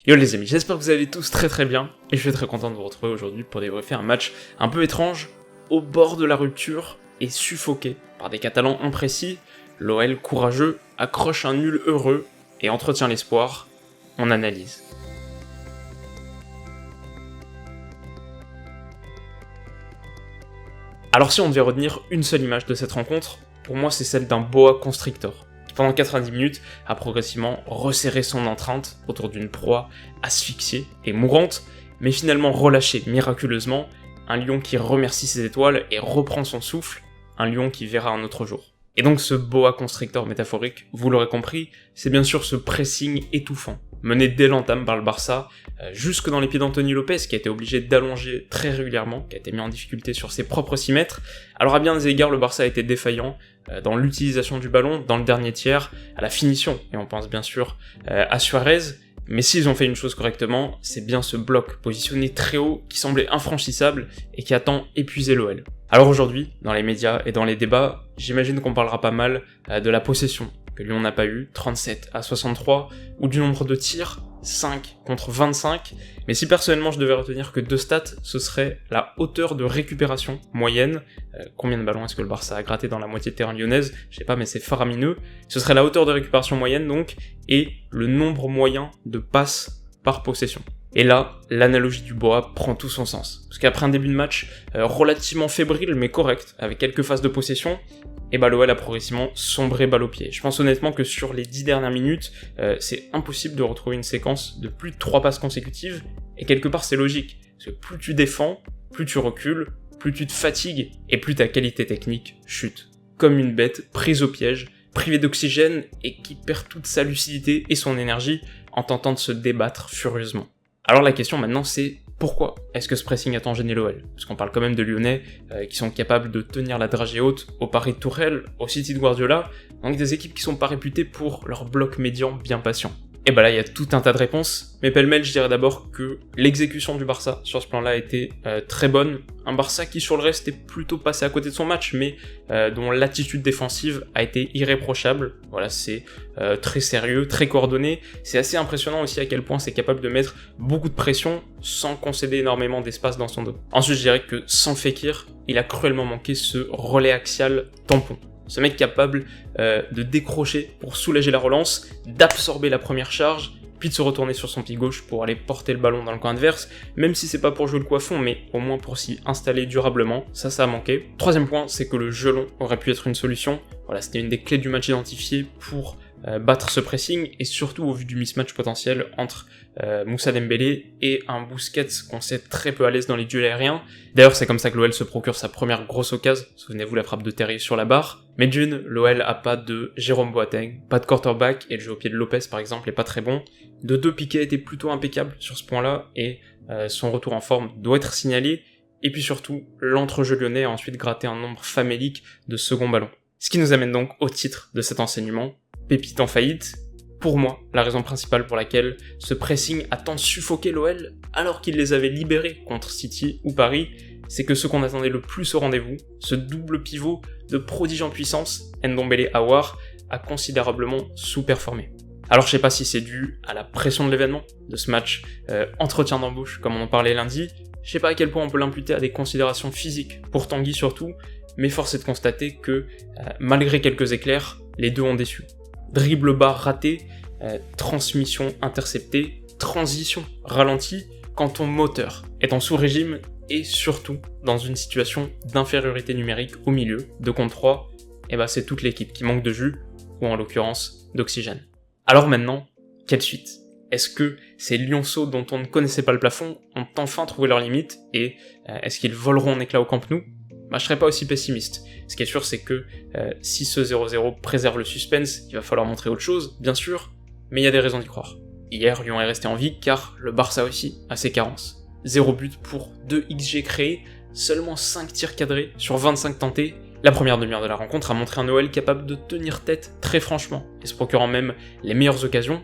Yo les amis, j'espère que vous allez tous très bien, et je suis très content de vous retrouver aujourd'hui pour débriefer un match un peu étrange, au bord de la rupture, et suffoqué par des Catalans imprécis. L'OL courageux accroche un nul heureux, et entretient l'espoir. On analyse. Alors si on devait retenir une seule image de cette rencontre, pour moi c'est celle d'un boa constrictor. Pendant 90 minutes, a progressivement resserré son enceinte autour d'une proie asphyxiée et mourante, mais finalement relâché miraculeusement, un lion qui remercie ses étoiles et reprend son souffle, un lion qui verra un autre jour. Et donc ce boa constrictor métaphorique, vous l'aurez compris, c'est bien sûr ce pressing étouffant, mené dès l'entame par le Barça, jusque dans les pieds d'Anthony Lopez, qui a été obligé d'allonger très régulièrement, qui a été mis en difficulté sur ses propres 6 mètres. Alors à bien des égards, le Barça a été défaillant dans l'utilisation du ballon, dans le dernier tiers, à la finition, et on pense bien sûr à Suarez, mais s'ils ont fait une chose correctement, c'est bien ce bloc positionné très haut qui semblait infranchissable et qui a tant épuisé l'OL. Alors aujourd'hui, dans les médias et dans les débats, j'imagine qu'on parlera pas mal de la possession que Lyon n'a pas eu, 37 à 63, ou du nombre de tirs, 5 contre 25, mais si personnellement je devais retenir que 2 stats, ce serait la hauteur de récupération moyenne, combien de ballons est-ce que le Barça a gratté dans la moitié de terrain lyonnaise, je sais pas mais c'est faramineux, ce serait la hauteur de récupération moyenne donc, et le nombre moyen de passes par possession. Et là, l'analogie du boa prend tout son sens, parce qu'après un début de match relativement fébrile mais correct, avec quelques phases de possession, et bah l'OL a progressivement sombré balle au pied. Je pense honnêtement que sur les 10 dernières minutes, c'est impossible de retrouver une séquence de plus de 3 passes consécutives, et quelque part c'est logique, parce que plus tu défends, plus tu recules, plus tu te fatigues, et plus ta qualité technique chute. Comme une bête prise au piège, privée d'oxygène, et qui perd toute sa lucidité et son énergie en tentant de se débattre furieusement. Alors la question maintenant c'est, pourquoi est-ce que ce pressing a tant gêné l'OL ? Parce qu'on parle quand même de Lyonnais qui sont capables de tenir la dragée haute au Paris de Tourelle, au City de Guardiola, donc des équipes qui sont pas réputées pour leur bloc médian bien patient. Et bah là il y a tout un tas de réponses, mais pêle-mêle je dirais d'abord que l'exécution du Barça sur ce plan-là a été très bonne, un Barça qui sur le reste est plutôt passé à côté de son match, mais dont l'attitude défensive a été irréprochable, voilà c'est très sérieux, très coordonné, c'est assez impressionnant aussi à quel point c'est capable de mettre beaucoup de pression sans concéder énormément d'espace dans son dos. Ensuite je dirais que sans Fekir, il a cruellement manqué ce relais axial tampon. Ce mec capable de décrocher pour soulager la relance, d'absorber la première charge, puis de se retourner sur son pied gauche pour aller porter le ballon dans le coin adverse, même si c'est pas pour jouer le coiffon, mais au moins pour s'y installer durablement, ça a manqué. Troisième point, c'est que le jeu long aurait pu être une solution. Voilà, c'était une des clés du match identifié pour battre ce pressing, et surtout au vu du mismatch potentiel entre Moussa Dembélé et un Busquets qu'on sait très peu à l'aise dans les duels aériens. D'ailleurs c'est comme ça que l'OL se procure sa première grosse occasion, souvenez-vous la frappe de Terry sur la barre. Mais d'une, l'OL a pas de Jérôme Boateng, pas de quarterback, et le jeu au pied de Lopez par exemple est pas très bon. De deux, Piqué était plutôt impeccable sur ce point-là, et son retour en forme doit être signalé, et puis surtout, l'entrejeu lyonnais a ensuite gratté un nombre famélique de second ballons. Ce qui nous amène donc au titre de cet enseignement, pépite en faillite. Pour moi, la raison principale pour laquelle ce pressing a tant suffoqué l'OL alors qu'il les avait libérés contre City ou Paris, c'est que ce qu'on attendait le plus au rendez-vous, ce double pivot de prodige en puissance, Ndombele-Aouar, a considérablement sous-performé. Alors je sais pas si c'est dû à la pression de l'événement, de ce match entretien d'embauche comme on en parlait lundi, je sais pas à quel point on peut l'imputer à des considérations physiques, pour Tanguy surtout, mais force est de constater que malgré quelques éclairs, les deux ont déçu. Dribble bas raté, transmission interceptée, transition ralentie, quand ton moteur est en sous-régime et surtout dans une situation d'infériorité numérique au milieu, 2 contre 3, et bah c'est toute l'équipe qui manque de jus, ou en l'occurrence d'oxygène. Alors maintenant, quelle suite ? Est-ce que ces lionceaux dont on ne connaissait pas le plafond ont enfin trouvé leurs limites et est-ce qu'ils voleront en éclats au Camp Nou ? Bah, je serais pas aussi pessimiste. Ce qui est sûr, c'est que si ce 0-0 préserve le suspense, il va falloir montrer autre chose, bien sûr, mais il y a des raisons d'y croire. Hier, Lyon est resté en vie car le Barça aussi a ses carences. 0 but pour 2 XG créés, seulement 5 tirs cadrés sur 25 tentés. La première demi-heure de la rencontre a montré un OL capable de tenir tête très franchement, et se procurant même les meilleures occasions.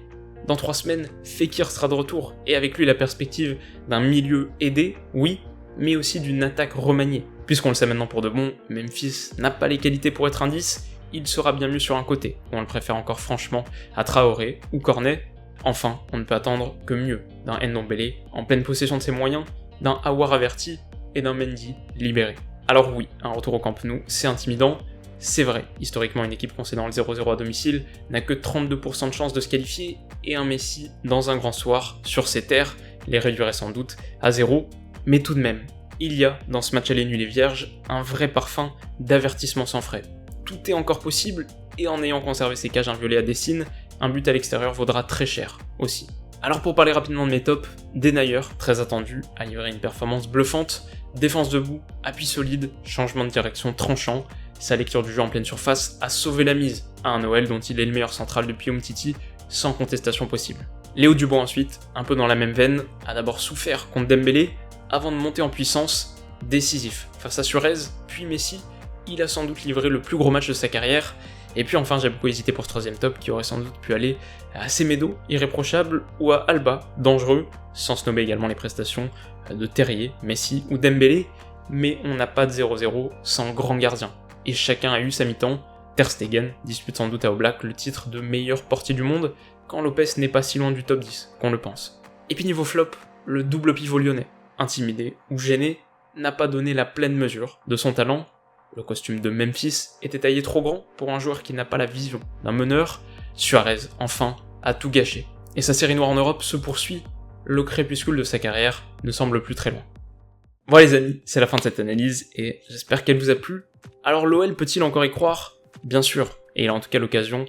Dans 3 semaines, Fekir sera de retour, et avec lui la perspective d'un milieu aidé, oui, mais aussi d'une attaque remaniée. Puisqu'on le sait maintenant pour de bon, Memphis n'a pas les qualités pour être un 10, il sera bien mieux sur un côté, où on le préfère encore franchement à Traoré ou Cornet, Enfin, on ne peut attendre que mieux d'un Ndombele en pleine possession de ses moyens, d'un Aouar averti et d'un Mendy libéré. Alors oui, un retour au Camp Nou, c'est intimidant, c'est vrai, historiquement une équipe concédant le 0-0 à domicile n'a que 32% de chances de se qualifier, et un Messi dans un grand soir, sur ses terres, les réduirait sans doute à 0, mais tout de même, il y a dans ce match aller nul et vierge un vrai parfum d'avertissement sans frais. Tout est encore possible, et en ayant conservé ses cages inviolées à Dessine, un but à l'extérieur vaudra très cher aussi. Alors pour parler rapidement de mes tops, Denayer, très attendu, a livré une performance bluffante, défense debout, appui solide, changement de direction tranchant, sa lecture du jeu en pleine surface a sauvé la mise à un OL dont il est le meilleur central depuis Umtiti, sans contestation possible. Léo Dubois ensuite, un peu dans la même veine, a d'abord souffert contre Dembélé, avant de monter en puissance, décisif. Face à Suarez, puis Messi, il a sans doute livré le plus gros match de sa carrière, et puis enfin j'ai beaucoup hésité pour ce troisième top qui aurait sans doute pu aller à Semedo, irréprochable, ou à Alba, dangereux, sans snobber également les prestations de Terrier, Messi ou Dembélé, mais on n'a pas de 0-0 sans grand gardien. Et chacun a eu sa mi-temps. Ter Stegen dispute sans doute à Oblak le titre de meilleur portier du monde, quand Lopez n'est pas si loin du top 10 qu'on le pense. Et puis niveau flop, le double pivot lyonnais, intimidé ou gêné, n'a pas donné la pleine mesure de son talent. Le costume de Memphis était taillé trop grand pour un joueur qui n'a pas la vision d'un meneur. Suarez, enfin, a tout gâché. Et sa série noire en Europe se poursuit. Le crépuscule de sa carrière ne semble plus très loin. Voilà les amis, c'est la fin de cette analyse et j'espère qu'elle vous a plu. Alors l'OL peut-il encore y croire ? Bien sûr, et il a en tout cas l'occasion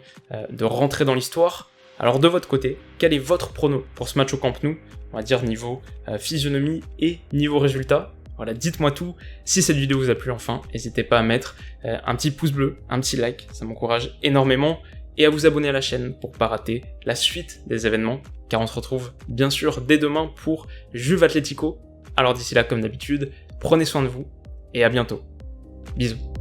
de rentrer dans l'histoire. Alors de votre côté, quel est votre prono pour ce match au Camp Nou ? On va dire niveau physionomie et niveau résultat. Voilà, dites-moi tout. Si cette vidéo vous a plu enfin, n'hésitez pas à mettre un petit pouce bleu, un petit like, ça m'encourage énormément, et à vous abonner à la chaîne pour pas rater la suite des événements, car on se retrouve bien sûr dès demain pour Juve Atlético. Alors d'ici là, comme d'habitude, prenez soin de vous, et à bientôt. Bisous.